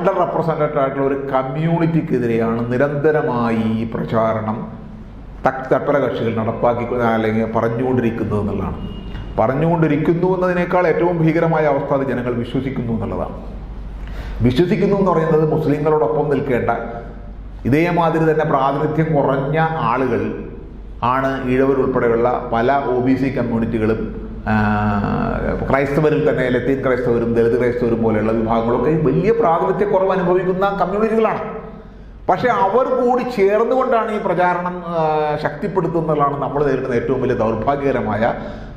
Under റെപ്രസെൻറ്റേറ്റഡ് ആയിട്ടുള്ള ഒരു കമ്മ്യൂണിറ്റിക്കെതിരെയാണ് നിരന്തരമായി ഈ പ്രചാരണം തൽപര കക്ഷികൾ നടപ്പാക്കി അല്ലെങ്കിൽ പറഞ്ഞുകൊണ്ടിരിക്കുന്നത് എന്നുള്ളതാണ്. പറഞ്ഞുകൊണ്ടിരിക്കുന്നു എന്നതിനേക്കാൾ ഏറ്റവും ഭീകരമായ അവസ്ഥ അത് ജനങ്ങൾ വിശ്വസിക്കുന്നു എന്നുള്ളതാണ്. വിശ്വസിക്കുന്നു എന്ന് പറയുന്നത് മുസ്ലിങ്ങളോടൊപ്പം നിൽക്കേണ്ട ഇതേമാതിരി തന്നെ പ്രാതിനിധ്യം കുറഞ്ഞ ആളുകൾ ആണ് ഈഴവരുൾപ്പെടെയുള്ള പല OBC കമ്മ്യൂണിറ്റികളും, ക്രൈസ്തവരിൽ തന്നെ ലത്തീൻ ക്രൈസ്തവരും ദളിത് ക്രൈസ്തവരും പോലെയുള്ള വിഭാഗങ്ങളൊക്കെ വലിയ പ്രാതിനിധ്യക്കുറവ് അനുഭവിക്കുന്ന കമ്മ്യൂണിറ്റികളാണ്. പക്ഷേ അവർ കൂടി ചേർന്നുകൊണ്ടാണ് ഈ പ്രചാരണം ശക്തിപ്പെടുത്തുന്നതാണ് നമ്മൾ നേരിടുന്ന ഏറ്റവും വലിയ ദൗർഭാഗ്യകരമായ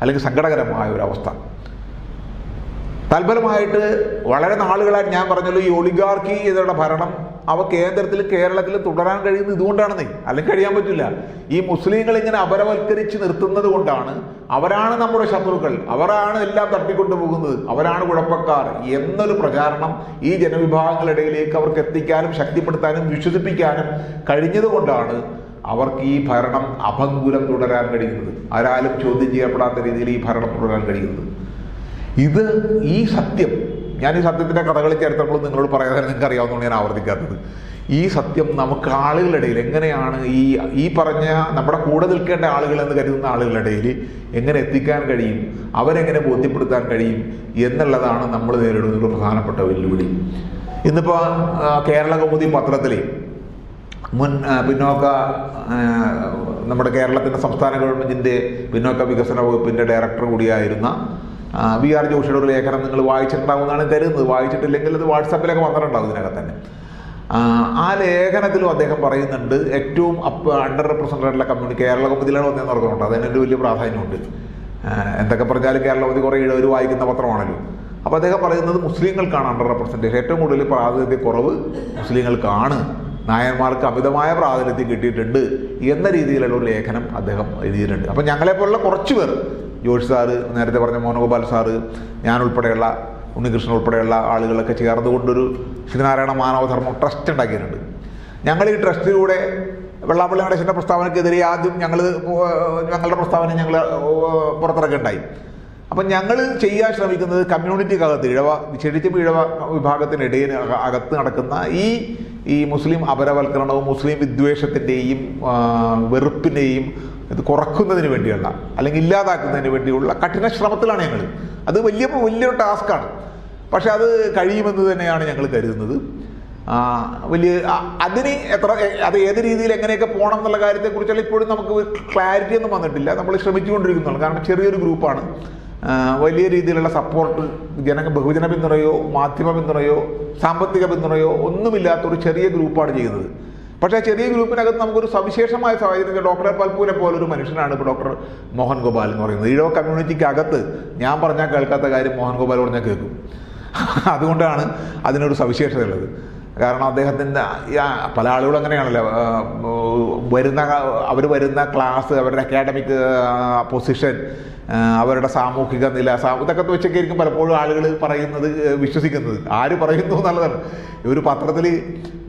അല്ലെങ്കിൽ സങ്കടകരമായ ഒരു അവസ്ഥ. തൽഫലമായിട്ട് വളരെ നാളുകളായിട്ട് ഞാൻ പറഞ്ഞല്ലോ, ഈ ഒളിഗാർക്കി ഇവരുടെ ഭരണം കേന്ദ്രത്തിൽ കേരളത്തിൽ തുടരാൻ കഴിയുന്നത് ഇതുകൊണ്ടാണെന്നേ, അല്ലെങ്കിൽ കഴിയാൻ പറ്റില്ല. ഈ മുസ്ലിങ്ങൾ ഇങ്ങനെ അപരവൽക്കരിച്ച് നിർത്തുന്നത് കൊണ്ടാണ്. അവരാണ് നമ്മുടെ ശത്രുക്കൾ, അവരാണ് എല്ലാം തട്ടിക്കൊണ്ടുപോകുന്നത്, അവരാണ് കുഴപ്പക്കാർ എന്നൊരു പ്രചാരണം ഈ ജനവിഭാഗങ്ങളിടയിലേക്ക് അവർക്ക് എത്തിക്കാനും ശക്തിപ്പെടുത്താനും വിശ്വസിപ്പിക്കാനും കഴിഞ്ഞതുകൊണ്ടാണ് അവർക്ക് ഈ ഭരണം അഭംഗുരം തുടരാൻ കഴിയുന്നത്. ആരാലും ചോദ്യം ചെയ്യപ്പെടാത്ത രീതിയിൽ ഈ ഭരണം തുടരാൻ കഴിയുന്നത്. ഈ സത്യം, ഞാൻ ഈ സത്യത്തിൻ്റെ കഥകളി ചരിത്രങ്ങളും നിങ്ങളോട് പറയാതെ നിങ്ങൾക്ക് അറിയാവുന്നതാണ് ഞാൻ ആവർത്തിക്കാത്തത്. ഈ സത്യം നമുക്ക് ആളുകളുടെ ഇടയിൽ എങ്ങനെയാണ് ഈ പറഞ്ഞ നമ്മുടെ കൂടെ നിൽക്കേണ്ട ആളുകൾ എന്ന് കരുതുന്ന ആളുകളുടെ ഇടയിൽ എങ്ങനെ എത്തിക്കാൻ കഴിയും, അവരെങ്ങനെ ബോധ്യപ്പെടുത്താൻ കഴിയും എന്നുള്ളതാണ് നമ്മൾ നേരിടുന്ന ഒരു പ്രധാനപ്പെട്ട വെല്ലുവിളി. ഇന്നിപ്പോൾ കേരള കൗമുദി പത്രത്തിൽ മുൻ നമ്മുടെ കേരളത്തിൻ്റെ സംസ്ഥാന ഗവൺമെൻറ്റിൻ്റെ പിന്നോക്ക വികസന വകുപ്പിൻ്റെ ഡയറക്ടർ കൂടിയായിരുന്ന VR ജോഷിയുടെ ഒരു ലേഖനം നിങ്ങൾ വായിച്ചിട്ടുണ്ടാവുമെന്നാണ് കരുതുന്നത്. വായിച്ചിട്ടില്ലെങ്കിൽ അത് വാട്സാപ്പിലൊക്കെ വന്നിട്ടുണ്ടാവും ഇതിനകത്ത് തന്നെ. ആ ലേഖനത്തിലും അദ്ദേഹം പറയുന്നുണ്ട്, ഏറ്റവും അണ്ടർ റെപ്രസെൻറ്റഡ് ആയിട്ടുള്ള കമ്മ്യൂണിറ്റി കേരള കൗമുദിയിലാണ് വന്നതെന്ന് ഓർക്കുന്നുണ്ട്. അതിനൊരു വലിയ പ്രാധാന്യമുണ്ട്. എന്തൊക്കെ പറഞ്ഞാലും കേരള കൗമുദി കുറേ ഇഴവർ വായിക്കുന്ന പത്രമാണല്ലോ. അപ്പോൾ അദ്ദേഹം പറയുന്നത് മുസ്ലിങ്ങൾക്കാണ് അണ്ടർ റെപ്രസെൻറ്റേഷൻ, ഏറ്റവും കൂടുതൽ പ്രാതിനിധ്യക്കുറവ് മുസ്ലിങ്ങൾക്കാണ്, നായന്മാർക്ക് അമിതമായ പ്രാതിനിധ്യം കിട്ടിയിട്ടുണ്ട് എന്ന രീതിയിലുള്ള ഒരു ലേഖനം അദ്ദേഹം എഴുതിയിട്ടുണ്ട്. അപ്പം ഞങ്ങളെപ്പോലുള്ള കുറച്ച് പേർ, ജോഷി സാറ്, നേരത്തെ പറഞ്ഞ മോഹൻഗോപാൽ സാറ്, ഞാനുൾപ്പെടെയുള്ള ഉണ്ണികൃഷ്ണൻ ഉൾപ്പെടെയുള്ള ആളുകളൊക്കെ ചേർന്നുകൊണ്ടൊരു ശ്രീനാരായണ മാനവധർമ്മ ട്രസ്റ്റ് ഉണ്ടാക്കിയിട്ടുണ്ട്. ഞങ്ങൾ ഈ ട്രസ്റ്റിലൂടെ വെള്ളാപ്പള്ളി നടേശൻ്റെ പ്രസ്താവനയ്ക്കെതിരെ ആദ്യം ഞങ്ങളുടെ പ്രസ്താവന ഞങ്ങൾ പുറത്തിറക്കുകയുണ്ടായി. അപ്പം ഞങ്ങൾ ചെയ്യാൻ ശ്രമിക്കുന്നത് കമ്മ്യൂണിറ്റിക്കകത്ത് ശരിക്കും ഇഴവ വിഭാഗത്തിനിടയിൽ അകത്ത് നടക്കുന്ന ഈ മുസ്ലിം അപരവൽക്കരണവും മുസ്ലിം വിദ്വേഷത്തിൻ്റെയും വെറുപ്പിൻ്റെയും ഇത് കുറക്കുന്നതിന് വേണ്ടിയുള്ള അല്ലെങ്കിൽ ഇല്ലാതാക്കുന്നതിന് വേണ്ടിയുള്ള കഠിന ശ്രമത്തിലാണ് ഞങ്ങൾ. അത് വലിയൊരു ടാസ്ക്കാണ്. പക്ഷെ അത് കഴിയുമെന്ന് തന്നെയാണ് ഞങ്ങൾ കരുതുന്നത്. അത് ഏത് രീതിയിൽ എങ്ങനെയൊക്കെ പോകണം എന്നുള്ള കാര്യത്തെക്കുറിച്ചുള്ള ഇപ്പോഴും നമുക്ക് ക്ലാരിറ്റി ഒന്നും വന്നിട്ടില്ല. നമ്മൾ ശ്രമിച്ചുകൊണ്ടിരിക്കുന്നുള്ളൂ. കാരണം ചെറിയൊരു ഗ്രൂപ്പാണ്. വലിയ രീതിയിലുള്ള സപ്പോർട്ട് ബഹുജന പിന്തുണയോ മാധ്യമ പിന്തുണയോ സാമ്പത്തിക പിന്തുണയോ ഒന്നുമില്ലാത്തൊരു ചെറിയ ഗ്രൂപ്പാണ് ചെയ്യുന്നത്. പക്ഷേ ആ ചെറിയ ഗ്രൂപ്പിനകത്ത് നമുക്കൊരു സവിശേഷമായ സാഹചര്യം, ഡോക്ടർ പൽപൂരെ പോലൊരു മനുഷ്യനാണ് ഇപ്പോൾ ഡോക്ടർ മോഹൻ ഗോപാൽ എന്ന് പറയുന്നത്. ഈഴവ കമ്മ്യൂണിറ്റിക്ക് അകത്ത് ഞാൻ പറഞ്ഞാൽ കേൾക്കാത്ത കാര്യം മോഹൻ ഗോപാൽ പറഞ്ഞാൽ കേൾക്കും. അതുകൊണ്ടാണ് അതിനൊരു സവിശേഷത ഉള്ളത്. കാരണം അദ്ദേഹത്തിൻ്റെ പല ആളുകളും അങ്ങനെയാണല്ലോ, അവർ വരുന്ന ക്ലാസ്, അവരുടെ അക്കാഡമിക് പൊസിഷൻ, അവരുടെ സാമൂഹിക നില, ഇതൊക്കെ വെച്ചൊക്കെ ആയിരിക്കും പലപ്പോഴും ആളുകൾ പറയുന്നത്, വിശ്വസിക്കുന്നത്. ആര് പറയുന്നു എന്നുള്ളതാണ്. ഒരു പത്രത്തിൽ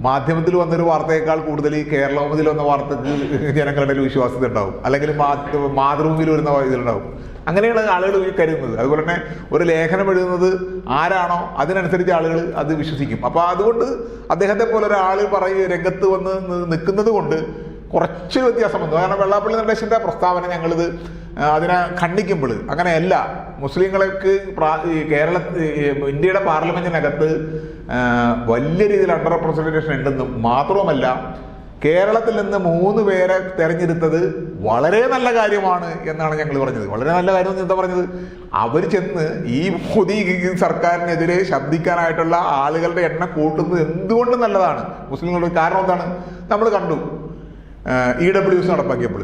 മാധ്യമത്തിൽ വന്നൊരു വാർത്തയേക്കാൾ കൂടുതൽ കേരള കൗമുദിയിൽ വന്ന വാർത്തക്ക് ജനങ്ങളുടെ വിശ്വാസ്യത ഉണ്ടാവും, അല്ലെങ്കിൽ മാതൃഭൂമിയിൽ വരുന്ന ഇതിലുണ്ടാവും. അങ്ങനെയാണ് ആളുകൾ കരുതുന്നത്. അതുപോലെ തന്നെ ഒരു ലേഖനം എഴുതുന്നത് ആരാണോ അതിനനുസരിച്ച് ആളുകൾ അത് വിശ്വസിക്കും. അപ്പോൾ അതുകൊണ്ട് അദ്ദേഹത്തെ പോലെ ഒരാൾ രംഗത്ത് വന്ന് നിൽക്കുന്നത് കൊണ്ട് കുറച്ച് വ്യത്യാസം വന്നു. കാരണം വെള്ളാപ്പള്ളി നടേശൻ്റെ പ്രസ്താവന ഞങ്ങളിത് അതിനെ ഖണ്ഡിക്കുമ്പോൾ അങ്ങനെയല്ല. മുസ്ലിങ്ങൾക്ക് ഇന്ത്യയുടെ പാർലമെന്റിനകത്ത് വലിയ രീതിയിൽ അണ്ടർ റെപ്രസെൻറ്റേഷൻ ഉണ്ടെന്നും മാത്രവുമല്ല, കേരളത്തിൽ നിന്ന് 3 പേരെ തെരഞ്ഞെടുത്തത് വളരെ നല്ല കാര്യമാണ് എന്നാണ് ഞങ്ങൾ പറഞ്ഞത്. വളരെ നല്ല കാര്യം എന്താ പറഞ്ഞത്? അവർ ചെന്ന് ഈ മോദി സർക്കാരിനെതിരെ ശബ്ദിക്കാനായിട്ടുള്ള ആളുകളുടെ എണ്ണം കൂട്ടുന്നത് എന്തുകൊണ്ട് നല്ലതാണ് മുസ്ലിങ്ങളുടെ. കാരണം എന്താണ്? നമ്മൾ കണ്ടു EWS നടപ്പാക്കിയപ്പോൾ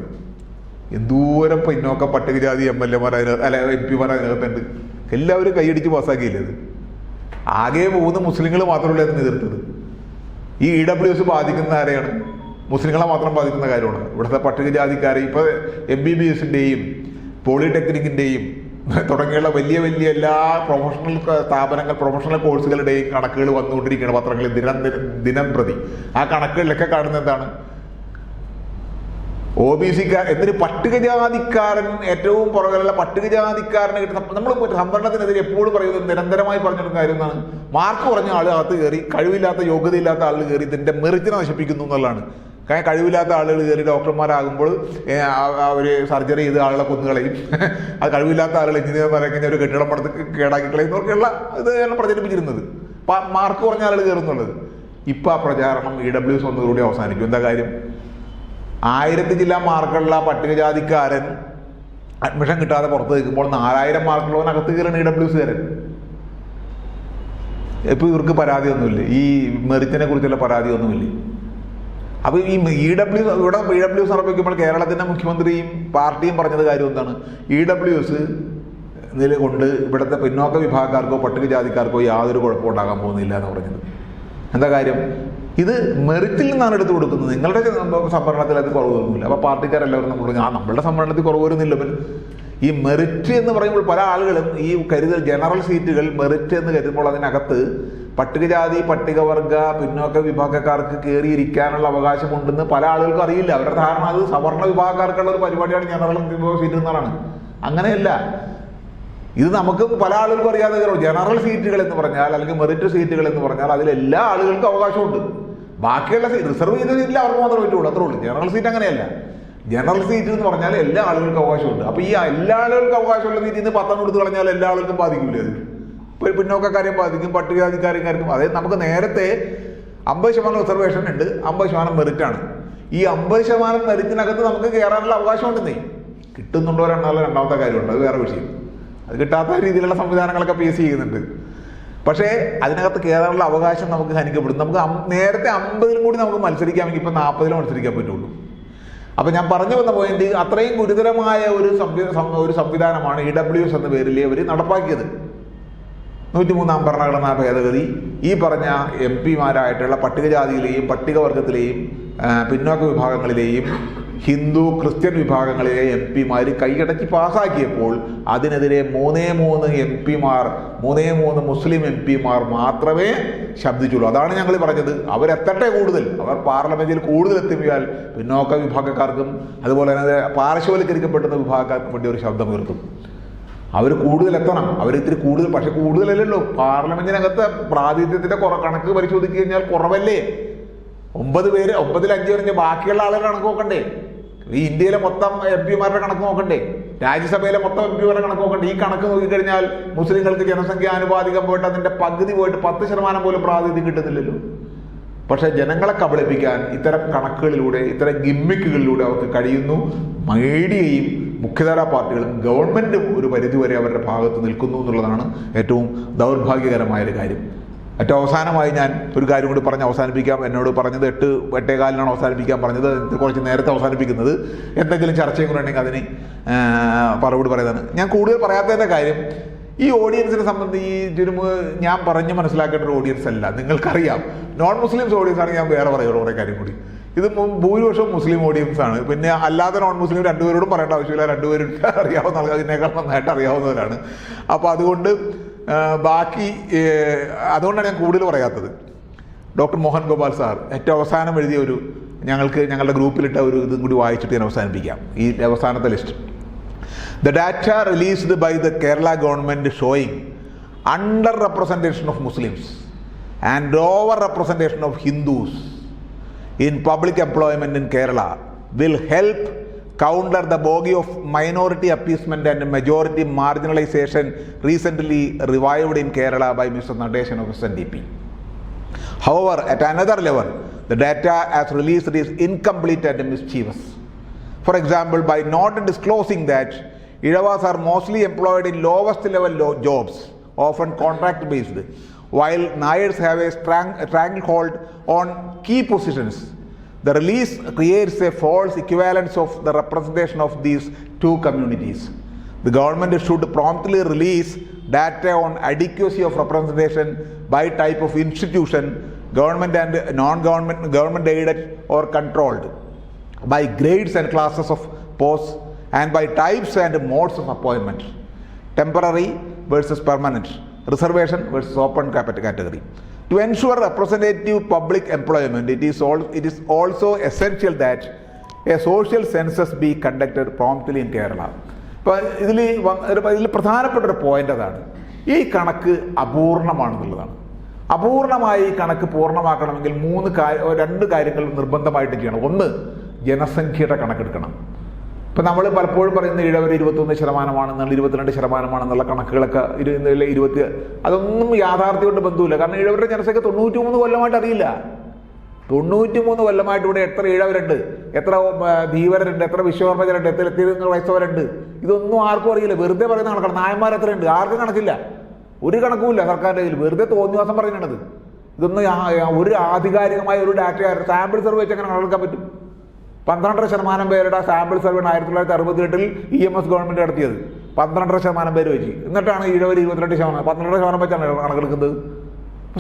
എന്തോരം പിന്നോക്ക പട്ടികജാതി MLA-മാർ MP-മാർ അതിനകത്തുണ്ട്. എല്ലാവരും കൈയടിച്ച് പാസ്സാക്കിയില്ലേ? അത് ആകെ 3 മുസ്ലിങ്ങൾ മാത്രമല്ല അതിന് എതിർത്തത്. ഈ EWS ബാധിക്കുന്ന ആരെയാണ്? മുസ്ലിങ്ങളെ മാത്രം ബാധിക്കുന്ന കാര്യമാണ്. ഇവിടുത്തെ പട്ടികജാതിക്കാരെ ഇപ്പോൾ MBBS-ൻ്റെയും പോളിടെക്നിക്കിൻ്റെയും തുടങ്ങിയുള്ള വലിയ വലിയ എല്ലാ പ്രൊഫഷണൽ സ്ഥാപനങ്ങൾ, പ്രൊഫഷണൽ കോഴ്സുകളുടെയും കണക്കുകൾ വന്നുകൊണ്ടിരിക്കുകയാണ് പത്രങ്ങളിൽ ദിനം പ്രതി. ആ കണക്കുകളിലൊക്കെ കാണുന്നത് എന്താണ്? OBC-ക്കാർ എന്തൊരു പട്ടികജാതിക്കാരൻ ഏറ്റവും പുറകിലുള്ള പട്ടികജാതിക്കാരനെ കിട്ടുന്ന നമ്മൾ സംവരണത്തിനെതിരെ എപ്പോഴും പറയുന്നത് നിരന്തരമായി പറഞ്ഞൊരു കാര്യം എന്നാണ്, മാർക്ക് കുറഞ്ഞ ആൾ അകത്ത് കയറി കഴിവില്ലാത്ത യോഗ്യതയില്ലാത്ത ആളുകൾ കയറി ഇതിൻ്റെ മെറിറ്റിനെ നശിപ്പിക്കുന്നു എന്നുള്ളതാണ്. കാരണം കഴിവില്ലാത്ത ആളുകൾ കയറി ഡോക്ടർമാരാകുമ്പോൾ അവർ സർജറി ചെയ്ത് ആളുകളെ കൊന്നുകളയും, അത് കഴിവില്ലാത്ത ആളുകൾ എഞ്ചിനീയർമാരൊക്കെ ഒരു കെട്ടിടം പടുത്ത് കേടാക്കി കളയും എന്നൊക്കെയുള്ള ഇതാണ് പ്രചരിപ്പിച്ചിരുന്നത്. മാർക്ക് കുറഞ്ഞ ആളുകൾ കയറുന്നുള്ളത്. ഇപ്പം ആ പ്രചാരണം EWS വന്നതോടുകൂടി അവസാനിക്കും. എന്താ കാര്യം? 1000 ജില്ലാ മാർക്കുള്ള പട്ടികജാതിക്കാരൻ അഡ്മിഷൻ കിട്ടാതെ പുറത്ത് നിൽക്കുമ്പോൾ 4000 മാർക്കുള്ളവനകത്ത് കയറാണ് EWSകാരൻ. ഇപ്പോൾ ഇവർക്ക് പരാതിയൊന്നുമില്ല, ഈ മെറിറ്റിനെ കുറിച്ചുള്ള പരാതിയൊന്നുമില്ല. അപ്പോൾ ഈ EWS നടപ്പിക്കുമ്പോൾ കേരളത്തിൻ്റെ മുഖ്യമന്ത്രിയും പാർട്ടിയും പറഞ്ഞത് കാര്യം എന്താണ്? EWS കൊണ്ട് ഇവിടുത്തെ പിന്നോക്ക വിഭാഗക്കാർക്കോ പട്ടികജാതിക്കാർക്കോ യാതൊരു കുഴപ്പം ഉണ്ടാകാൻ പോകുന്നില്ല എന്ന് പറഞ്ഞത്. എന്താ കാര്യം? ഇത് മെറിറ്റിൽ നിന്നാണ് എടുത്തു കൊടുക്കുന്നത്. നിങ്ങളുടെ സംവരണത്തിൽ അത് കുറവ് വരുന്നില്ല. അപ്പോൾ പാർട്ടിക്കാരെല്ലാവരും നമ്മൾ നമ്മളുടെ സംവരണത്തിൽ കുറവ് വരുന്നില്ല. ഈ മെറിറ്റ് എന്ന് പറയുമ്പോൾ പല ആളുകളും ഈ കരുതൽ ജനറൽ സീറ്റുകൾ മെറിറ്റ് എന്ന് കരുതുമ്പോൾ അതിനകത്ത് പട്ടികജാതി പട്ടികവർഗ പിന്നോക്ക വിഭാഗക്കാർക്ക് കയറിയിരിക്കാനുള്ള അവകാശമുണ്ടെന്ന് പല ആളുകൾക്കും അറിയില്ല. അവരുടെ ധാരണ അത് സവർണ വിഭാഗക്കാർക്കുള്ള ഒരു പരിപാടിയാണ് ജനറൽ സീറ്റ് എന്നാണ്. അങ്ങനെയല്ല. ഇത് നമുക്ക് പല ആളുകൾക്കും അറിയാതെ ജനറൽ സീറ്റുകൾ എന്ന് പറഞ്ഞാൽ അല്ലെങ്കിൽ മെറിറ്റ് സീറ്റുകൾ എന്ന് പറഞ്ഞാൽ അതിൽ എല്ലാ ആളുകൾക്കും അവകാശമുണ്ട്. ബാക്കിയുള്ള റിസർവ് ചെയ്ത സീറ്റിൽ അവർക്ക് മാത്രമേ പറ്റുള്ളൂ, അത്രേ ഉള്ളൂ. ജനറൽ സീറ്റ് അങ്ങനെയല്ല. ജനറൽ സീറ്റ് എന്ന് പറഞ്ഞാൽ എല്ലാ ആളുകൾക്കും അവകാശമുണ്ട്. അപ്പോൾ ഈ എല്ലാ ആളുകൾക്കും അവകാശമുള്ള സീറ്റിൽ നിന്ന് 10 കൊടുത്ത് കളഞ്ഞാൽ എല്ലാ ആളുകൾക്കും ബാധിക്കില്ല. അത് ഇപ്പോൾ പിന്നോക്കക്കാരെയും ബാധിക്കും, പട്ടികജാതിക്കാരെയും. അതായത് നമുക്ക് നേരത്തെ 50% റിസർവേഷൻ ഉണ്ട്, 50% മെറിറ്റാണ്. ഈ 50% മെറിറ്റിനകത്ത് നമുക്ക് കയറാനുള്ള അവകാശമുണ്ടെന്നേ. കിട്ടുന്നുണ്ടോ എന്നാലും രണ്ടാമത്തെ കാര്യമുണ്ട്, അത് വേറെ വിഷയം. അത് കിട്ടാത്ത രീതിയിലുള്ള സംവിധാനങ്ങളൊക്കെ PSC ചെയ്യുന്നുണ്ട്. പക്ഷേ അതിനകത്ത് കയറാനുള്ള അവകാശം നമുക്ക് ഹനിക്കപ്പെടും. നമുക്ക് നേരത്തെ 50-ലും കൂടി നമുക്ക് മത്സരിക്കാമെങ്കിൽ ഇപ്പം 40-ലും മത്സരിക്കാൻ പറ്റുള്ളൂ. അപ്പം ഞാൻ പറഞ്ഞു വന്ന പോയിന്റ്, അത്രയും ഗുരുതരമായ ഒരു സംവിധാനമാണ് EWS എന്ന പേരിൽ അവർ നടപ്പാക്കിയത്. 103-ാം ഭരണഘടനാ ഭേദഗതി ഈ പറഞ്ഞ MP-മാരായിട്ടുള്ള പട്ടികജാതിയിലെയും പട്ടികവർഗത്തിലെയും പിന്നോക്ക വിഭാഗങ്ങളിലെയും ഹിന്ദു ക്രിസ്ത്യൻ വിഭാഗങ്ങളിലെ MP-മാർ കൈയടക്കി പാസ്സാക്കിയപ്പോൾ അതിനെതിരെ 3 MP-മാർ 3 മുസ്ലിം MP-മാർ മാത്രമേ ശബ്ദിച്ചുള്ളൂ. അതാണ് ഞങ്ങൾ പറഞ്ഞത്. അവരെത്തട്ടെ കൂടുതൽ, അവർ പാർലമെന്റിൽ കൂടുതൽ എത്തിയാൽ പിന്നോക്ക വിഭാഗക്കാർക്കും അതുപോലെ തന്നെ പാർശ്വവൽക്കരിക്കപ്പെടുന്ന വിഭാഗക്കാർക്കും വേണ്ടി ഒരു ശബ്ദം ഉയർത്തും. അവർ കൂടുതൽ എത്തണം, അവരിത്തിരി കൂടുതൽ. പക്ഷെ കൂടുതലല്ലല്ലോ. പാർലമെന്റിനകത്ത് പ്രാതിനിധ്യത്തിന്റെ കണക്ക് പരിശോധിച്ചു കഴിഞ്ഞാൽ കുറവല്ലേ? 9 പേര്, 9-ൽ 5 പറഞ്ഞ ബാക്കിയുള്ള ആളുകൾ കണക്ക് നോക്കണ്ടേ? ഈ ഇന്ത്യയിലെ മൊത്തം MP-മാരുടെ കണക്ക് നോക്കണ്ടേ? രാജ്യസഭയിലെ മൊത്തം MP-മാരുടെ കണക്ക് നോക്കണ്ടേ? ഈ കണക്ക് നോക്കിക്കഴിഞ്ഞാൽ മുസ്ലിങ്ങൾക്ക് ജനസംഖ്യ ആനുപാതികം പോയിട്ട് അതിന്റെ പകുതി പോയിട്ട് 10% പോലും പ്രാതിനിധ്യം കിട്ടുന്നില്ലല്ലോ. പക്ഷെ ജനങ്ങളെ കബളിപ്പിക്കാൻ ഇത്തരം കണക്കുകളിലൂടെ, ഇത്തരം ഗിമ്മിക്കുകളിലൂടെ അവർക്ക് കഴിയുന്നു. മീഡിയയും മുഖ്യധാരാ പാർട്ടികളും ഗവൺമെന്റും ഒരു പരിധിവരെ അവരുടെ ഭാഗത്ത് നിൽക്കുന്നു എന്നുള്ളതാണ് ഏറ്റവും ദൗർഭാഗ്യകരമായൊരു കാര്യം. ഏറ്റവും അവസാനമായി ഞാൻ ഒരു കാര്യം കൂടി പറഞ്ഞ് അവസാനിപ്പിക്കാം. എന്നോട് പറഞ്ഞത് 8:15 അവസാനിപ്പിക്കാൻ പറഞ്ഞത്. കുറച്ച് നേരത്തെ അവസാനിപ്പിക്കുന്നത്. എന്തെങ്കിലും ചർച്ചയും കൂടെ ഉണ്ടെങ്കിൽ അതിന് മറുപടി പറയുന്നതാണ്. ഞാൻ കൂടുതൽ പറയാത്തതിൻ്റെ കാര്യം, ഈ ഓഡിയൻസിനെ സംബന്ധിച്ച് ഞാൻ പറഞ്ഞ് മനസ്സിലാക്കേണ്ട ഒരു ഓഡിയൻസ് അല്ല. നിങ്ങൾക്കറിയാം, നോൺ മുസ്ലിംസ് ഓഡിയൻസ് ആണെങ്കിൽ ഞാൻ വേറെ പറയുള്ളൂ കുറേ കാര്യം കൂടി. ഇത് ഭൂരിപക്ഷം മുസ്ലിം ഓഡിയൻസ് ആണ്. പിന്നെ അല്ലാതെ നോൺ മുസ്ലിം 2 പേരോടും പറയേണ്ട ആവശ്യമില്ല. 2 പേരും അറിയാവുന്ന ആൾക്കാർ, അതിനേക്കാൾ നന്നായിട്ട് അറിയാവുന്നവരാണ്. അപ്പോൾ അതുകൊണ്ട് അതുകൊണ്ടാണ് ഞാൻ കൂടുതൽ പറയാത്തത്. ഡോക്ടർ മോഹൻ ഗോപാൽ സാർ ഏറ്റവും അവസാനം എഴുതിയ ഞങ്ങളുടെ ഗ്രൂപ്പിലിട്ട ഒരു ഇതും കൂടി വായിച്ചിട്ട് ഞാൻ അവസാനിപ്പിക്കാം ഈ അവസാനത്തെ list. The data released by the Kerala government showing under-representation of Muslims and over-representation of Hindus in public employment in Kerala will help counter the bogey of minority appeasement and majority marginalization recently revived in Kerala by Mr. Nadeshan of SNDP. However, at another level, the data as released is incomplete and mischievous. For example, by not disclosing that Idavas are mostly employed in lowest level jobs, often contract based, while Nayars have a stranglehold on key positions. The release creates a false equivalence of the representation of these two communities. The government should promptly release data on adequacy of representation by type of institution, government and non-government, government aided or controlled, by grades and classes of posts, and by types and modes of appointment, temporary versus permanent, reservation versus open category. To ensure representative public employment, it is also essential that A social census be conducted promptly in Kerala. ഇപ്പോൾ ഇതിൽ പ്രധാനപ്പെട്ട ഒരു point അതാണ്, ഈ കണക്ക് അപൂർണമാണെന്നുള്ളതാണ്. അപൂർണമായി ഈ കണക്ക് പൂർണ്ണമാക്കണമെങ്കിൽ രണ്ട് കാര്യങ്ങൾ നിർബന്ധമായിട്ട് ചെയ്യണം. ഒന്ന്, ജനസംഖ്യയുടെ കണക്കെടുക്കണം. ഇപ്പം നമ്മൾ പലപ്പോഴും പറയുന്ന ഈഴവർ 21% 22% കണക്കുകളൊക്കെ അതൊന്നും യാഥാർത്ഥ്യമായിട്ട് ബന്ധമില്ല. കാരണം ഈഴവരുടെ ജനസംഖ്യ 93 കൊല്ലമായിട്ട് അറിയില്ല. 93 കൊല്ലമായിട്ട് ഇവിടെ എത്ര ഈഴവരുണ്ട്, എത്ര ധീവരരുണ്ട്, എത്ര വിശ്വകർമ്മജരുണ്ട്, എത്ര വയസ്സവരുണ്ട്, ഇതൊന്നും ആർക്കും അറിയില്ല. വെറുതെ പറയുന്ന കണക്കാണ്. നായന്മാർ എത്രയുണ്ട് ആർക്കും കണക്കില്ല, ഒരു കണക്കുമില്ല സർക്കാരിൻ്റെ കയ്യിൽ. വെറുതെ തോന്നിവാസം പറയുന്നത്. ഇതൊന്നും ഒരു ആധികാരികമായ ഒരു ഡാറ്റ സാമ്പിൾ സർവേ വെച്ച് എങ്ങനെ കണക്കെടുക്കാൻ പറ്റും? 12% പേരുടെ സാമ്പിൾ സർവേ 1968 EMS ഗവൺമെൻറ് നടത്തിയത്. 12% പേര് വെച്ച്. എന്നിട്ടാണ് ഈഴവർ 22%, 12% വെച്ചാണ് കണക്കെടുക്കുന്നത്.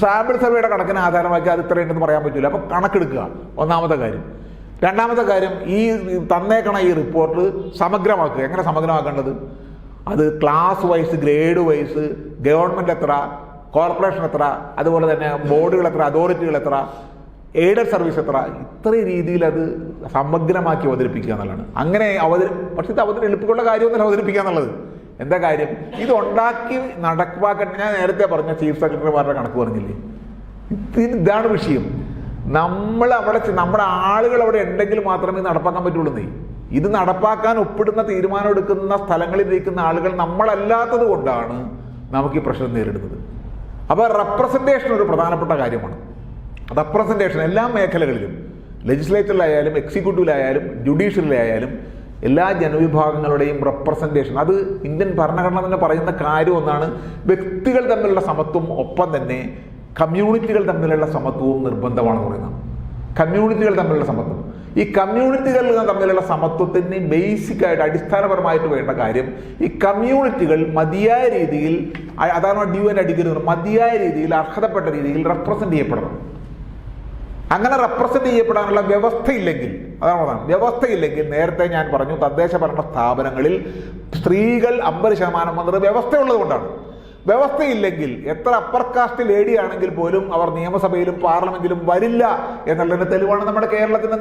സാമ്പിൾ സർവേയുടെ കണക്കിന് ആധാരമാക്കി അത് ഇത്രയുണ്ടെന്ന് പറയാൻ പറ്റില്ല. അപ്പോൾ കണക്കെടുക്കുക ഒന്നാമത്തെ കാര്യം. രണ്ടാമത്തെ കാര്യം, ഈ തന്നേക്കണ ഈ റിപ്പോർട്ട് സമഗ്രമാക്കുക. എങ്ങനെ സമഗ്രമാക്കേണ്ടത്? അത് class wise, grade wise, government എത്ര, കോർപ്പറേഷൻ എത്ര, അതുപോലെ തന്നെ ബോർഡുകൾ എത്ര, അതോറിറ്റികൾ എത്ര, എയ്ഡഡ് സർവീസ് എത്ര, ഇത്രയും രീതിയിൽ അത് സമഗ്രമാക്കി അവതരിപ്പിക്കുക എന്നുള്ളതാണ്. അങ്ങനെ പക്ഷേ ഇത് എളുപ്പമുള്ള കാര്യമൊന്നുമല്ല അവതരിപ്പിക്കുക എന്നുള്ളത്. എന്താ കാര്യം? ഇതുണ്ടാക്കി നടപ്പാക്കാൻ ഞാൻ നേരത്തെ പറഞ്ഞ ചീഫ് സെക്രട്ടറിമാരുടെ കണക്ക് പറഞ്ഞില്ലേ, ഇതാണ് വിഷയം. നമ്മുടെ ആളുകൾ അവിടെ ഉണ്ടെങ്കിൽ മാത്രമേ നടപ്പാക്കാൻ പറ്റുള്ളൂ. ഇത് നടപ്പാക്കാൻ ഒപ്പിടുന്ന തീരുമാനം എടുക്കുന്ന സ്ഥലങ്ങളിൽ ഇരിക്കുന്ന ആളുകൾ നമ്മളല്ലാത്തത് കൊണ്ടാണ് നമുക്ക് ഈ പ്രശ്നം നേരിടുന്നത്. അപ്പോൾ റെപ്രസെൻറ്റേഷൻ ഒരു പ്രധാനപ്പെട്ട കാര്യമാണ്. റെപ്രസെൻറ്റേഷൻ എല്ലാ മേഖലകളിലും, ലെജിസ്ലേച്ചറിലായാലും എക്സിക്യൂട്ടീവിലായാലും ജുഡീഷ്യറിലായാലും എല്ലാ ജനവിഭാഗങ്ങളുടെയും റെപ്രസെൻറ്റേഷൻ, അത് ഇന്ത്യൻ ഭരണഘടന തന്നെ പറയുന്ന കാര്യം ഒന്നാണ്. വ്യക്തികൾ തമ്മിലുള്ള സമത്വം, ഒപ്പം തന്നെ കമ്മ്യൂണിറ്റികൾ തമ്മിലുള്ള സമത്വവും നിർബന്ധമാണെന്ന് പറയുന്നത്. കമ്മ്യൂണിറ്റികൾ തമ്മിലുള്ള സമത്വം, ഈ കമ്മ്യൂണിറ്റികൾ തമ്മിലുള്ള സമത്വത്തിന് ബേസിക്കായിട്ട് അടിസ്ഥാനപരമായിട്ട് വേണ്ട കാര്യം, ഈ കമ്മ്യൂണിറ്റികൾ മതിയായ രീതിയിൽ, അതാണ് ഡ്യൂ അടിക്കരുത്, മതിയായ രീതിയിൽ അർഹതപ്പെട്ട രീതിയിൽ റെപ്രസെന്റ് ചെയ്യപ്പെടണം. അങ്ങനെ റെപ്രസെന്റ് ചെയ്യപ്പെടാനുള്ള വ്യവസ്ഥയില്ലെങ്കിൽ, അതാണ് വ്യവസ്ഥയില്ലെങ്കിൽ, നേരത്തെ ഞാൻ പറഞ്ഞു തദ്ദേശ ഭരണ സ്ഥാപനങ്ങളിൽ സ്ത്രീകൾ 50% എന്നത് വ്യവസ്ഥയുള്ളത് കൊണ്ടാണ്. വ്യവസ്ഥയില്ലെങ്കിൽ എത്ര അപ്പർ കാസ്റ്റ് ലേഡി ആണെങ്കിൽ പോലും അവർ നിയമസഭയിലും പാർലമെന്റിലും വരില്ല എന്നുള്ളതിന്റെ തെളിവാണ് നമ്മുടെ കേരളത്തിന്റെ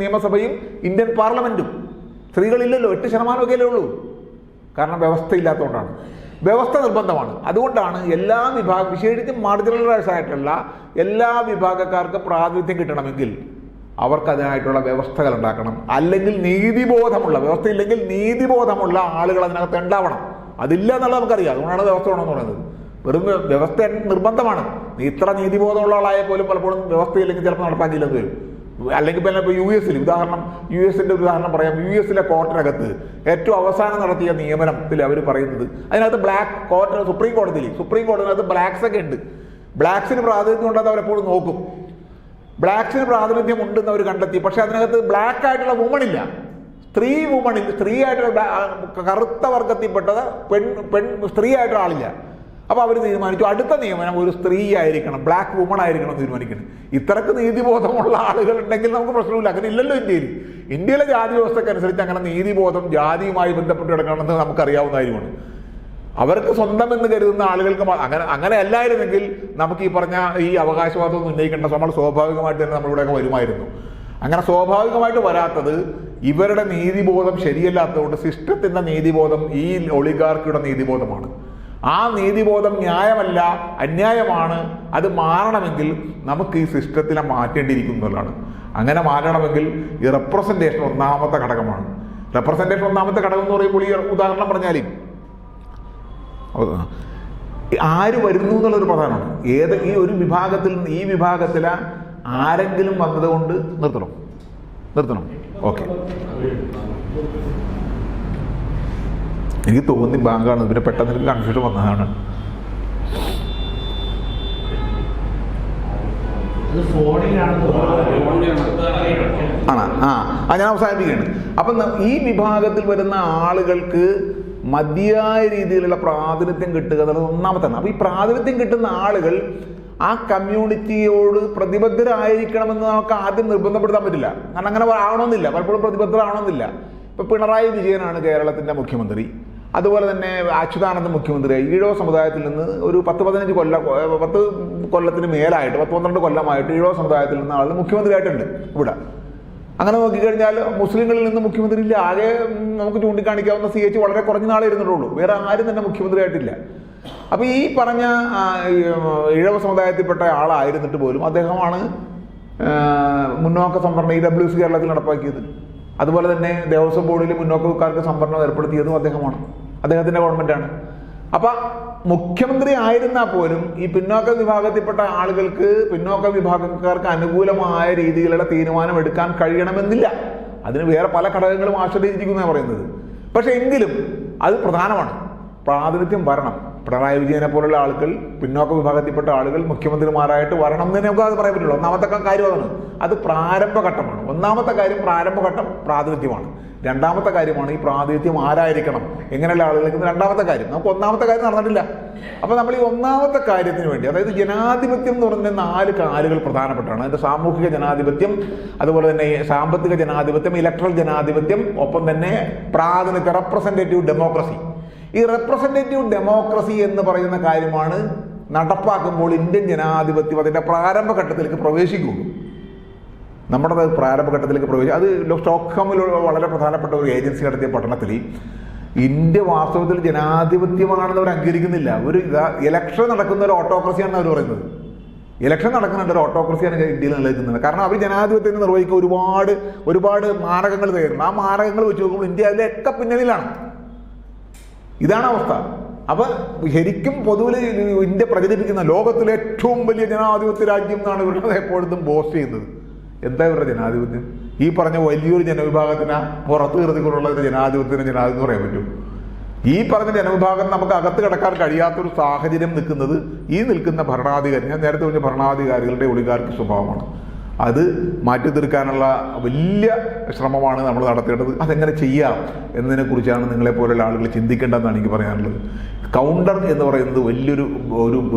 നിയമസഭയും ഇന്ത്യൻ പാർലമെന്റും. സ്ത്രീകളില്ലല്ലോ, 8% ഒക്കെയല്ലേ ഉള്ളൂ. കാരണം വ്യവസ്ഥയില്ലാത്തതുകൊണ്ടാണ്. വ്യവസ്ഥ നിർബന്ധമാണ്. അതുകൊണ്ടാണ് എല്ലാ വിശേഷിച്ചും മാർജിനലൈസ് ആയിട്ടുള്ള എല്ലാ വിഭാഗക്കാർക്കും പ്രാതിനിധ്യം കിട്ടണമെങ്കിൽ അവർക്ക് അതിനായിട്ടുള്ള വ്യവസ്ഥകൾ ഉണ്ടാക്കണം. അല്ലെങ്കിൽ നീതിബോധമുള്ള, വ്യവസ്ഥയില്ലെങ്കിൽ നീതിബോധമുള്ള ആളുകൾ അതിനകത്ത് ഉണ്ടാവണം. അതില്ല എന്നുള്ളത് നമുക്കറിയാം. അതുകൊണ്ടാണ് വ്യവസ്ഥ വേണമെന്ന് പറയുന്നത്. വെറും വ്യവസ്ഥ നിർബന്ധമാണ്. ഇത്ര നീതിബോധമുള്ള ആളായാൽ പോലും പലപ്പോഴും വ്യവസ്ഥയില്ലെങ്കിൽ ചിലപ്പോൾ നടപ്പാക്കിയില്ലെന്ന് വരും. അല്ലെങ്കിൽ പിന്നെ ഇപ്പോൾ യുഎസിന്റെ ഒരു ഉദാഹരണം പറയാം. യുഎസിലെ കോർട്ടിനകത്ത് ഏറ്റവും അവസാനം നടത്തിയ നിയമനത്തിൽ അവർ പറയുന്നത്, അതിനകത്ത് ബ്ലാക്ക് കോർട്ട്, സുപ്രീം കോടതിനകത്ത് ബ്ലാക്സ് ഒക്കെ ഉണ്ട്. ബ്ലാക്സിന് പ്രാതിനിധ്യം ഉണ്ടെന്ന് അവരെപ്പോഴും നോക്കും. ബ്ലാക്സിന് പ്രാതിനിധ്യം ഉണ്ടെന്ന് അവർ കണ്ടെത്തി. പക്ഷെ അതിനകത്ത് ബ്ലാക്ക് ആയിട്ടുള്ള വുമൺ ഇല്ല, സ്ത്രീ ആയിട്ടുള്ള കറുത്ത വർഗത്തിൽപ്പെട്ടത് സ്ത്രീ ആയിട്ടുള്ള ആളില്ല. അപ്പോൾ അവർ തീരുമാനിച്ചു അടുത്ത നിയമനം ഒരു സ്ത്രീ ആയിരിക്കണം, ബ്ലാക്ക് വുമൺ ആയിരിക്കണം എന്ന് തീരുമാനിക്കണം. ഇത്രക്ക് നീതിബോധമുള്ള ആളുകൾ ഉണ്ടെങ്കിൽ നമുക്ക് പ്രശ്നമില്ല. അങ്ങനെ ഇല്ലല്ലോ ഇന്ത്യയിലെ ജാതി വ്യവസ്ഥക്കനുസരിച്ച് അങ്ങനെ നീതിബോധം ജാതിയുമായി ബന്ധപ്പെട്ട് കിടക്കണമെന്ന് നമുക്കറിയാവുന്ന കാര്യമാണ്. അവർക്ക് സ്വന്തം എന്ന് കരുതുന്ന ആളുകൾക്ക് അങ്ങനെ അല്ലായിരുന്നെങ്കിൽ നമുക്ക് ഈ പറഞ്ഞ ഈ അവകാശവാദം ഉന്നയിക്കേണ്ട നമ്മൾ സ്വാഭാവികമായിട്ട് തന്നെ നമ്മളിവിടെയൊക്കെ വരുമായിരുന്നു. അങ്ങനെ സ്വാഭാവികമായിട്ട് വരാത്തത് ഇവരുടെ നീതിബോധം ശരിയല്ലാത്തതുകൊണ്ട്, സിസ്റ്റത്തിന്റെ നീതിബോധം ഈ ഒളിഗാർക്കിയുടെ നീതിബോധമാണ്. ആ നീതിബോധം ന്യായമല്ല, അന്യായമാണ്. അത് മാറണമെങ്കിൽ നമുക്ക് ഈ സിസ്റ്റത്തിനെ മാറ്റേണ്ടിയിരിക്കുന്നതാണ്. അങ്ങനെ മാറണമെങ്കിൽ ഈ റെപ്രസെൻറ്റേഷൻ ഒന്നാമത്തെ ഘടകമാണ്. റെപ്രസെൻറ്റേഷൻ ഒന്നാമത്തെ ഘടകം എന്ന് പറയുമ്പോൾ ഈ ഉദാഹരണം പറഞ്ഞാലും ആര് വരുന്നു എന്നുള്ളൊരു പ്രധാനമാണ്. ഈ ഒരു വിഭാഗത്തിൽ നിന്ന് ഈ വിഭാഗത്തിലെ ആരെങ്കിലും വന്നതുകൊണ്ട് നിർത്തണം. ഓക്കെ, എനിക്ക് തോന്നി ബാങ്കാണ്. പിന്നെ പെട്ടെന്ന് എനിക്ക് കൺഫ്യൂഷൻ വന്നതാണ്. ഞാൻ അവസാനിപ്പിക്കുകയാണ്. അപ്പം ഈ വിഭാഗത്തിൽ വരുന്ന ആളുകൾക്ക് മതിയായ രീതിയിലുള്ള പ്രാതിനിധ്യം കിട്ടുക എന്നുള്ളത് ഒന്നാമത്താണ്. അപ്പോൾ ഈ പ്രാതിനിധ്യം കിട്ടുന്ന ആളുകൾ ആ കമ്മ്യൂണിറ്റിയോട് പ്രതിബദ്ധരായിരിക്കണമെന്ന് നമുക്ക് ആദ്യം നിർബന്ധപ്പെടുത്താൻ പറ്റില്ല. കാരണം അങ്ങനെ ആവണമെന്നില്ല, പലപ്പോഴും പ്രതിബദ്ധരാവണമെന്നില്ല. ഇപ്പം പിണറായി വിജയനാണ് കേരളത്തിൻ്റെ മുഖ്യമന്ത്രി. അതുപോലെ തന്നെ അച്യുതാനന്ദൻ മുഖ്യമന്ത്രിയായി. ഈഴവ സമുദായത്തിൽ നിന്ന് ഒരു 10-15 കൊല്ലത്തിന് മേലായിട്ട് 10-12 കൊല്ലമായിട്ട് ഈഴവ സമുദായത്തിൽ നിന്ന് ആൾ മുഖ്യമന്ത്രിയായിട്ടുണ്ട് ഇവിടെ. അങ്ങനെ നോക്കിക്കഴിഞ്ഞാൽ മുസ്ലിങ്ങളിൽ നിന്ന് മുഖ്യമന്ത്രി ഇല്ല. ആകെ നമുക്ക് ചൂണ്ടിക്കാണിക്കാവുന്ന CH വളരെ കുറഞ്ഞ നാളെ ഇരുന്നിട്ടുള്ളൂ. വേറെ ആരും തന്നെ മുഖ്യമന്ത്രിയായിട്ടില്ല. അപ്പോൾ ഈ പറഞ്ഞ ഇഴവ സമുദായത്തിൽപ്പെട്ട ആളായിരുന്നിട്ട് പോലും അദ്ദേഹമാണ് മുന്നോക്ക സംവരണം EWS കേരളത്തിൽ നടപ്പാക്കിയത്. അതുപോലെ തന്നെ ദേവസ്വം ബോർഡിൽ മുന്നോക്കക്കാർക്ക് സംവരണം ഏർപ്പെടുത്തിയതും അദ്ദേഹമാണ്, അദ്ദേഹത്തിൻ്റെ ഗവൺമെൻറ്റാണ്. അപ്പം മുഖ്യമന്ത്രി ആയിരുന്നാൽ പോലും ഈ പിന്നോക്ക വിഭാഗത്തിൽപ്പെട്ട ആളുകൾക്ക്, പിന്നോക്ക വിഭാഗക്കാർക്ക് അനുകൂലമായ രീതിയിലുള്ള തീരുമാനം എടുക്കാൻ കഴിയണമെന്നില്ല. അതിന് വേറെ പല ഘടകങ്ങളും ആശ്രയിച്ചിരിക്കുന്നതാണ് പറയുന്നത്. പക്ഷെ എങ്കിലും അത് പ്രധാനമാണ്, പ്രാതിനിധ്യം വരണം. പിണറായി വിജയനെ പോലുള്ള ആളുകൾ, പിന്നോക്ക വിഭാഗത്തിൽപ്പെട്ട ആളുകൾ മുഖ്യമന്ത്രിമാരായിട്ട് വരണം എന്ന് നമുക്ക് അത് പറയാൻ പറ്റുള്ളൂ. ഒന്നാമത്തെ കാര്യം അതാണ്, അത് പ്രാരംഭഘട്ടമാണ്. ഒന്നാമത്തെ കാര്യം പ്രാരംഭഘട്ടം പ്രാതിനിധ്യമാണ്. രണ്ടാമത്തെ കാര്യമാണ് ഈ പ്രാതിനിധ്യം ആരായിരിക്കണം, എങ്ങനെയുള്ള ആളുകൾക്ക്. രണ്ടാമത്തെ കാര്യം, നമുക്ക് ഒന്നാമത്തെ കാര്യം നടന്നിട്ടില്ല. അപ്പോൾ നമ്മൾ ഈ ഒന്നാമത്തെ കാര്യത്തിന് വേണ്ടി, അതായത് ജനാധിപത്യം എന്ന് പറഞ്ഞ 4 കാലുകൾ പ്രധാനപ്പെട്ടാണ്. അതിൻ്റെ സാമൂഹിക ജനാധിപത്യം, അതുപോലെ തന്നെ സാമ്പത്തിക ജനാധിപത്യം, ഇലക്ട്രൽ ജനാധിപത്യം, ഒപ്പം തന്നെ പ്രാതിനിധ്യ റെപ്രസെൻറ്റേറ്റീവ് ഡെമോക്രസി. ഈ റെപ്രസെൻറ്റേറ്റീവ് ഡെമോക്രസി എന്ന് പറയുന്ന കാര്യമാണ് നടപ്പാക്കുമ്പോൾ ഇന്ത്യൻ ജനാധിപത്യം അതിൻ്റെ പ്രാരംഭഘട്ടത്തിലേക്ക് പ്രവേശിക്കുകയുള്ളൂ. നമ്മുടെ പ്രാരംഭഘട്ടത്തിലേക്ക് പ്രവേശിക്കും. അത് സ്റ്റോക്ക്ഹോമിലുള്ള വളരെ പ്രധാനപ്പെട്ട ഒരു ഏജൻസി നടത്തിയ പഠനത്തിൽ ഇന്ത്യ വാസ്തവത്തിൽ ജനാധിപത്യമാണെന്ന് അവർ അംഗീകരിക്കുന്നില്ല. ഒരു ഇലക്ഷൻ നടക്കുന്ന ഒരു ഓട്ടോക്രസിയാണെന്ന് അവർ പറയുന്നത്. ഇലക്ഷൻ നടക്കുന്ന ഒരു ഓട്ടോക്രസിയാണ് ഇന്ത്യയിൽ നിലനിൽക്കുന്നത്. കാരണം അവർ ജനാധിപത്യത്തെ നിർവഹിക്കുക ഒരുപാട് മാനകങ്ങൾ തയ്യാറുണ്ട്. ആ മാനകങ്ങൾ വെച്ച് നോക്കുമ്പോൾ ഇന്ത്യ അതിലൊക്കെ പിന്നണിയിലാണ്. ഇതാണ് അവസ്ഥ. അപ്പൊ ശരിക്കും പൊതുവിൽ ഇന്ത്യ പ്രചരിപ്പിക്കുന്ന ലോകത്തിലെ ഏറ്റവും വലിയ ജനാധിപത്യ രാജ്യം എന്നാണ് ഇവരുടെ എപ്പോഴും ബോസ്റ്റ് ചെയ്യുന്നത്. എന്താ ഇവരുടെ ജനാധിപത്യം? ഈ പറഞ്ഞ വലിയൊരു ജനവിഭാഗത്തിനെ പുറത്ത് നിർത്തിക്കൊണ്ടുള്ള ഒരു ജനാധിപത്യത്തിന് ജനാധിപത്യം പറയാൻ പറ്റും? ഈ പറഞ്ഞ ജനവിഭാഗം നമുക്ക് അകത്ത് കിടക്കാൻ കഴിയാത്തൊരു സാഹചര്യം നിൽക്കുന്നത് ഈ നിൽക്കുന്ന ഭരണാധികാരി, ഞാൻ നേരത്തെ പറഞ്ഞ ഭരണാധികാരികളുടെ ഒളിഗാർക്ക് സ്വഭാവമാണ്. അത് മാറ്റി തീർക്കാനുള്ള വലിയ ശ്രമമാണ് നമ്മൾ നടത്തേണ്ടത്. അതെങ്ങനെ ചെയ്യാം എന്നതിനെക്കുറിച്ചാണ് നിങ്ങളെപ്പോലുള്ള ആളുകൾ ചിന്തിക്കേണ്ടതെന്നാണ് എനിക്ക് പറയാനുള്ളത്. കൗണ്ടർ എന്ന് പറയുന്നത് വലിയൊരു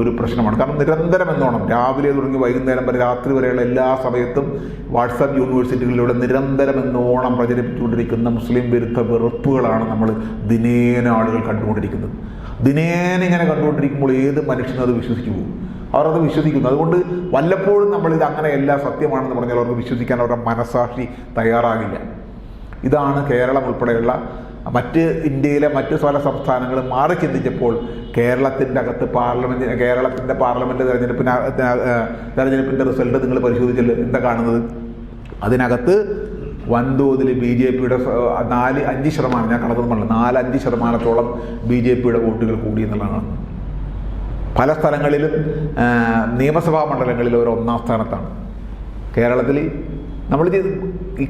ഒരു പ്രശ്നമാണ്. കാരണം നിരന്തരം എന്നോണം രാവിലെ തുടങ്ങി വൈകുന്നേരം വരെ, രാത്രി വരെയുള്ള എല്ലാ സമയത്തും വാട്സാപ്പ് യൂണിവേഴ്സിറ്റികളിലൂടെ നിരന്തരം എന്നോണം പ്രചരിപ്പിച്ചുകൊണ്ടിരിക്കുന്ന മുസ്ലിം വിരുദ്ധ വെറുപ്പുകളാണ് നമ്മൾ ദിനേന ആളുകൾ കണ്ടുകൊണ്ടിരിക്കുന്നത്. ദിനേന ഇങ്ങനെ കണ്ടുകൊണ്ടിരിക്കുമ്പോൾ ഏത് മനുഷ്യനും അത് വിശ്വസിച്ചു പോകും. അവരത് വിശ്വസിക്കുന്നു. അതുകൊണ്ട് വല്ലപ്പോഴും നമ്മളിത് അങ്ങനെയല്ല, സത്യമാണെന്ന് പറഞ്ഞാൽ അവർക്ക് വിശ്വസിക്കാൻ അവരുടെ മനസാക്ഷി തയ്യാറാകില്ല. ഇതാണ് കേരളം ഉൾപ്പെടെയുള്ള ഇന്ത്യയിലെ മറ്റ് പല സംസ്ഥാനങ്ങളും മാറി ചിന്തിച്ചപ്പോൾ കേരളത്തിൻ്റെ അകത്ത് കേരളത്തിൻ്റെ പാർലമെൻറ്റ് തെരഞ്ഞെടുപ്പിൻ്റെ റിസൾട്ട് നിങ്ങൾ പരിശോധിച്ചല്ലോ, എന്താ കാണുന്നത്? അതിനകത്ത് വൻതോതിൽ BJPയുടെ 4-5%, ഞാൻ കണക്കൊന്നും പറഞ്ഞില്ല, 4-5% BJPയുടെ വോട്ടുകൾ കൂടി എന്നുള്ളതാണ്. പല സ്ഥലങ്ങളിലും നിയമസഭാ മണ്ഡലങ്ങളിൽ അവർ 1ാം സ്ഥാനത്താണ്.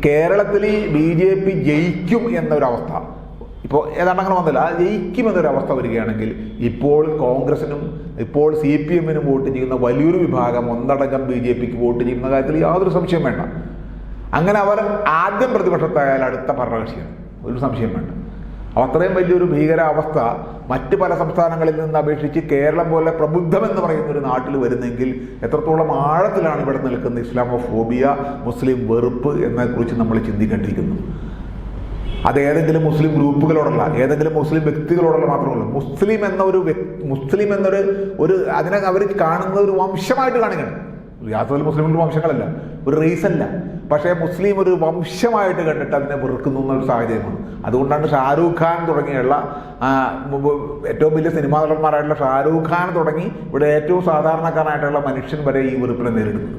കേരളത്തിൽ BJP ജയിക്കും എന്നൊരവസ്ഥ ഇപ്പോൾ ഏതാണ്ട് അങ്ങനെ വന്നില്ല. ജയിക്കുമെന്നൊരവസ്ഥ വരികയാണെങ്കിൽ ഇപ്പോൾ കോൺഗ്രസിനും ഇപ്പോൾ CPM-നും വോട്ട് ചെയ്യുന്ന വലിയൊരു വിഭാഗം ഒന്നടങ്കം BJPക്ക് വോട്ട് ചെയ്യുന്ന കാര്യത്തിൽ യാതൊരു സംശയം വേണ്ട. അങ്ങനെ അവർ ആദ്യം പ്രതിപക്ഷത്തായാൽ അടുത്ത ഭരണകക്ഷിയാണ്, ഒരു സംശയം വേണ്ട. അത്രയും വലിയൊരു ഭീകരാവസ്ഥ മറ്റ് പല സംസ്ഥാനങ്ങളിൽ നിന്ന് അപേക്ഷിച്ച് കേരളം പോലെ പ്രബുദ്ധമെന്ന് പറയുന്ന ഒരു നാട്ടിൽ വരുന്നെങ്കിൽ എത്രത്തോളം ആഴത്തിലാണ് ഇവിടെ നിൽക്കുന്ന ഇസ്ലാമോഫോബിയ, മുസ്ലിം വെറുപ്പ് എന്നതിനെക്കുറിച്ച് നമ്മൾ ചിന്തിക്കേണ്ടിയിരിക്കുന്നു. അത് ഏതെങ്കിലും മുസ്ലിം ഗ്രൂപ്പുകളോടല്ല, ഏതെങ്കിലും മുസ്ലിം വ്യക്തികളോടല്ല മാത്രമല്ല. മുസ്ലിം എന്നൊരു അതിനെ അവർ കാണുന്നത് ഒരു വംശമായിട്ട് കാണുകയാണ്. യാതൊരു മുസ്ലിങ്ങളുടെ വംശങ്ങളല്ല, ഒരു റേസല്ല. പക്ഷേ മുസ്ലിം ഒരു വംശമായിട്ട് കണ്ടിട്ട് അതിനെ വെറുക്കുന്നു എന്നൊരു സാഹചര്യമാണ്. അതുകൊണ്ടാണ് ഷാരൂഖ് ഖാൻ തുടങ്ങിയുള്ള ഏറ്റവും വലിയ സിനിമാ നടന്മാരായിട്ടുള്ള ഷാരൂഖ് ഖാൻ തുടങ്ങി ഇവിടെ ഏറ്റവും സാധാരണക്കാരനായിട്ടുള്ള മനുഷ്യൻ വരെ ഈ വെറുപ്പിനെ നേരിടുന്നത്.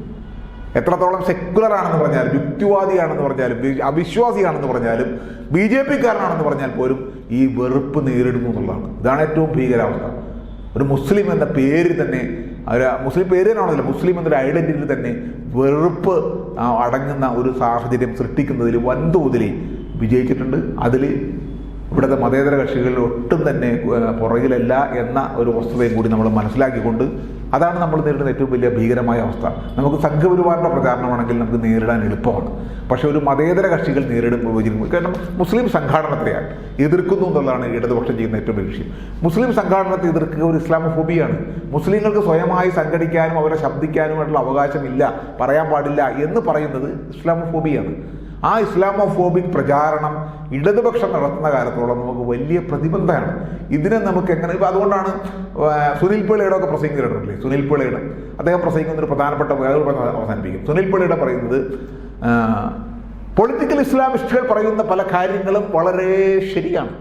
എത്രത്തോളം സെക്യുലർ ആണെന്ന് പറഞ്ഞാലും, യുക്തിവാദിയാണെന്ന് പറഞ്ഞാലും, അവിശ്വാസിയാണെന്ന് പറഞ്ഞാലും, BJPക്കാരനാണെന്ന് പറഞ്ഞാൽ പോലും ഈ വെറുപ്പ് നേരിടുന്നു എന്നുള്ളതാണ്. ഇതാണ് ഏറ്റവും ഭീകരാവസ്ഥ. ഒരു മുസ്ലിം എന്ന പേര് തന്നെ, മുസ്ലിം പേര് തന്നെയാണല്ലോ, മുസ്ലിം എന്നൊരു ഐഡന്റിറ്റി തന്നെ വെറുപ്പ് അടങ്ങുന്ന ഒരു സാഹചര്യം സൃഷ്ടിക്കുന്നതിൽ വൻതോതിൽ വിജയിച്ചിട്ടുണ്ട്. അതിൽ ഇവിടുത്തെ മതേതര കക്ഷികൾ ഒട്ടും തന്നെ പുറകിലല്ല എന്ന ഒരു വസ്തുതയും കൂടി നമ്മൾ മനസ്സിലാക്കിക്കൊണ്ട്, അതാണ് നമ്മൾ നേരിടുന്ന ഏറ്റവും വലിയ ഭീകരമായ അവസ്ഥ. നമുക്ക് സംഘപരിവാറിൻ്റെ പ്രചാരണമാണെങ്കിൽ നമുക്ക് നേരിടാൻ എളുപ്പമാണ്. പക്ഷേ ഒരു മതേതര കക്ഷികൾ നേരിടുമ്പോൾ, കാരണം മുസ്ലിം സംഘാടനത്തെയാണ് എതിർക്കുന്നു എന്നുള്ളതാണ് ഇടതുപക്ഷം ചെയ്യുന്ന ഏറ്റവും വലിയ വിഷയം. മുസ്ലിം സംഘാടനത്തെ എതിർക്കുക ഒരു ഇസ്ലാമോഫോബിയാണ്. മുസ്ലിങ്ങൾക്ക് സ്വയമായി സംഘടിക്കാനും അവരെ ശബ്ദിക്കാനുമായിട്ടുള്ള അവകാശമില്ല, പറയാൻ പാടില്ല എന്ന് പറയുന്നത് ഇസ്ലാമോഫോബിയാണ്. ആ ഇസ്ലാമോഫോബിക് പ്രചാരണം ഇടതുപക്ഷം നടത്തുന്ന കാലത്തോളം നമുക്ക് വലിയ പ്രതിബന്ധമാണ്. ഇതിനെ നമുക്ക് എങ്ങനെ, ഇപ്പം അതുകൊണ്ടാണ് സുനിൽ പിള്ളയുടെ ഒക്കെ പ്രസംഗിച്ചിട്ടുണ്ടല്ലേ, സുനിൽ പിള്ളയുടെ അദ്ദേഹം പ്രസംഗിക്കുന്ന ഒരു പ്രധാനപ്പെട്ട അവസാനിപ്പിക്കും. സുനിൽ പിള്ളയുടെ പറയുന്നത് പൊളിറ്റിക്കൽ ഇസ്ലാമിസ്റ്റുകൾ പറയുന്ന പല കാര്യങ്ങളും വളരെ ശരിയാണ്,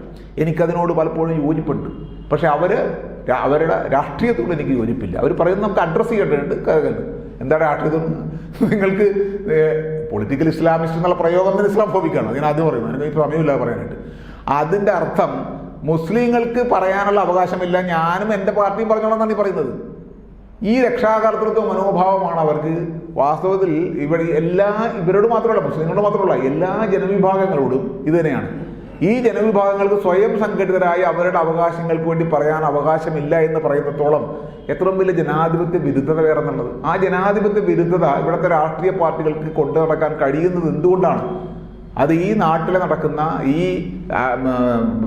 എനിക്കതിനോട് പലപ്പോഴും യോജിപ്പുണ്ട്. പക്ഷെ അവരുടെ രാഷ്ട്രീയത്തോട് എനിക്ക് യോജിപ്പില്ല. അവർ പറയുന്നത് നമുക്ക് അഡ്രസ്സ് ചെയ്യേണ്ടതുണ്ട്. എന്താണ് രാഷ്ട്രീയത്തിൽ നിങ്ങൾക്ക് പൊളിറ്റിക്കൽ ഇസ്ലാമിസ്റ്റ് എന്നുള്ള പ്രയോഗം തന്നെ ഇസ്ലാം ഫോബിക്കാണ്. ഞാൻ ആദ്യം പറയുന്നത്, എനിക്ക് സമയമില്ല പറയാനായിട്ട്. അതിൻ്റെ അർത്ഥം മുസ്ലിങ്ങൾക്ക് പറയാനുള്ള അവകാശമില്ല, ഞാനും എൻ്റെ പാർട്ടിയും പറഞ്ഞോളാം എന്നാണ് ഈ പറയുന്നത്. ഈ രക്ഷാകർതൃത്വ മനോഭാവമാണ് അവർക്ക്. വാസ്തവത്തിൽ ഇവരോട് മാത്രമല്ല, മുസ്ലിങ്ങളോട് മാത്രമല്ല, എല്ലാ ജനവിഭാഗങ്ങളോടും ഇത് തന്നെയാണ്. ഈ ജനവിഭാഗങ്ങൾക്ക് സ്വയം സംഘടിതരായി അവരുടെ അവകാശങ്ങൾക്ക് വേണ്ടി പറയാൻ അവകാശമില്ല എന്ന് പറയുന്നിടത്തോളം എത്രയും വലിയ ജനാധിപത്യ വിരുദ്ധത വേറെ എന്നുള്ളത്. ആ ജനാധിപത്യ വിരുദ്ധത ഇവിടുത്തെ രാഷ്ട്രീയ പാർട്ടികൾക്ക് കൊണ്ടു നടക്കാൻ കഴിയുന്നത് എന്തുകൊണ്ടാണ്? അത് ഈ നാട്ടിൽ നടക്കുന്ന ഈ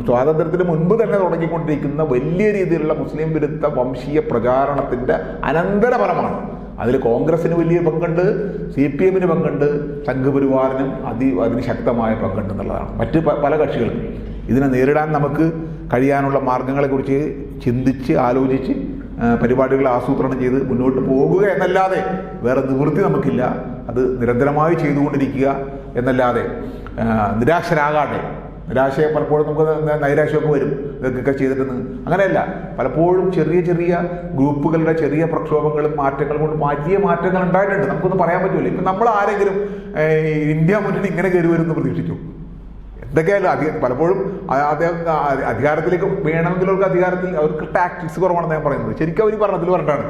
സ്വാതന്ത്ര്യത്തിന് മുൻപ് തന്നെ തുടങ്ങിക്കൊണ്ടിരിക്കുന്ന വലിയ രീതിയിലുള്ള മുസ്ലിം വിരുദ്ധ വംശീയ പ്രചാരണത്തിൻ്റെ അനന്തരഫലമാണ്. അതിൽ കോൺഗ്രസിന് വലിയ പങ്കുണ്ട്, CPM-ന് പങ്കുണ്ട്, സംഘപരിവാറിനും അതിന് ശക്തമായ പങ്കുണ്ട് എന്നുള്ളതാണ്. മറ്റ് പല കക്ഷികൾക്കും ഇതിനെ നേരിടാൻ നമുക്ക് കഴിയാനുള്ള മാർഗങ്ങളെക്കുറിച്ച് ചിന്തിച്ച് ആലോചിച്ച് പരിപാടികൾ ആസൂത്രണം ചെയ്ത് മുന്നോട്ട് പോകുക എന്നല്ലാതെ വേറെ നിവൃത്തി നമുക്കില്ല. അത് നിരന്തരമായി ചെയ്തുകൊണ്ടിരിക്കുക എന്നല്ലാതെ നിരാശരാകാതെ. നിരാശയെ പലപ്പോഴും നമുക്ക് നൈരാശ്യമൊക്കെ വരും, ഇതൊക്കെ ചെയ്തിട്ടെന്ന്. അങ്ങനെയല്ല, പലപ്പോഴും ചെറിയ ചെറിയ ഗ്രൂപ്പുകളുടെ ചെറിയ പ്രക്ഷോഭങ്ങളും മാറ്റങ്ങളും കൊണ്ട് വലിയ മാറ്റങ്ങൾ ഉണ്ടായിട്ടുണ്ട്. നമുക്കൊന്നും പറയാൻ പറ്റില്ല. ഇപ്പം നമ്മൾ ആരെങ്കിലും ഇന്ത്യ മുന്നണി ഇങ്ങനെ കയറി വരുമെന്ന് പ്രതീക്ഷിച്ചു? എന്തൊക്കെയായാലും പലപ്പോഴും അദ്ദേഹം അധികാരത്തിലേക്ക് വേണമെങ്കിൽ അവർക്ക് ടാക്ടിക്സ് കുറവാണെന്ന് ഞാൻ പറയുന്നത്. ശരിക്കും അവർ ഭരണത്തിൽ പറഞ്ഞിട്ടാണ്.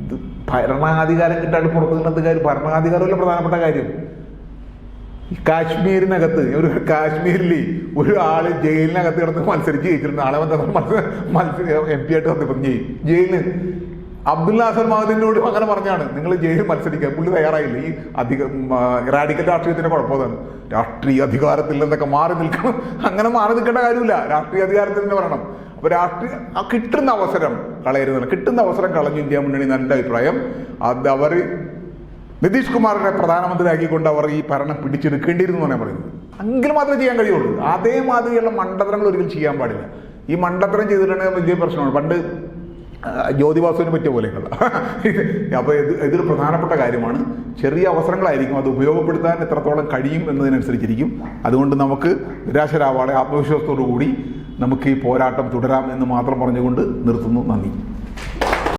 ഇത് ഭരണാധികാരം കിട്ടാണ്ട് പുറത്തു നിന്നത് കാര്യം, ഭരണാധികാരമല്ല പ്രധാനപ്പെട്ട കാര്യം. ഈ കാശ്മീരിനകത്ത് കാശ്മീരിൽ ഒരു ആള് ജയിലിനകത്ത് കിടന്ന് മത്സരിച്ച് ജയിച്ചിരുന്ന ആളെ MP ആയിട്ട് വന്നപ്പം ജയിലിന് അബ്ദുൽ നാസർ മഹദിനോട് അങ്ങനെ പറഞ്ഞാണ്, നിങ്ങൾ ജയിലിൽ മത്സരിക്കാൻ. പുള്ളി തയ്യാറായില്ല. ഈ റാഡിക്കൽ രാഷ്ട്രീയത്തിന്റെ കുഴപ്പമാണ്. രാഷ്ട്രീയ അധികാരത്തിൽ നിന്നൊക്കെ മാറി നിൽക്കണം. അങ്ങനെ മാറി നിൽക്കേണ്ട കാര്യമില്ല, രാഷ്ട്രീയ അധികാരത്തിൽ തന്നെ വരണം. അപ്പൊ കിട്ടുന്ന അവസരം കളയരുതാണ്. കിട്ടുന്ന അവസരം കളഞ്ഞു ഇന്ത്യ മുന്നണി എന്ന് എൻ്റെ അഭിപ്രായം. അത് അവർ നിതീഷ് കുമാറിനെ പ്രധാനമന്ത്രിയാക്കിക്കൊണ്ട് അവർ ഈ ഭരണം പിടിച്ചെടുക്കേണ്ടിയിരുന്നു എന്നാണ് പറയുന്നത്. എങ്കിൽ മാത്രമേ ചെയ്യാൻ കഴിയുള്ളൂ. അതേമാതിരിയുള്ള മണ്ടത്തരങ്ങൾ ഒരിക്കലും ചെയ്യാൻ പാടില്ല. ഈ മണ്ടത്തരം ചെയ്തിട്ടുണ്ടെങ്കിൽ വലിയ പ്രശ്നമാണ്. പണ്ട് ജ്യോതിബാസുവിന് പറ്റിയ പോലെയൊക്കെയുള്ള. അപ്പോൾ ഇതൊരു പ്രധാനപ്പെട്ട കാര്യമാണ്. ചെറിയ അവസരങ്ങളായിരിക്കും, അത് ഉപയോഗപ്പെടുത്താൻ എത്രത്തോളം കഴിയും എന്നതിനനുസരിച്ചിരിക്കും. അതുകൊണ്ട് നമുക്ക് നിരാശരാവാതെ ആത്മവിശ്വാസത്തോടു കൂടി നമുക്ക് ഈ പോരാട്ടം തുടരാം എന്ന് മാത്രം പറഞ്ഞുകൊണ്ട് നിർത്തുന്നു. നന്ദി.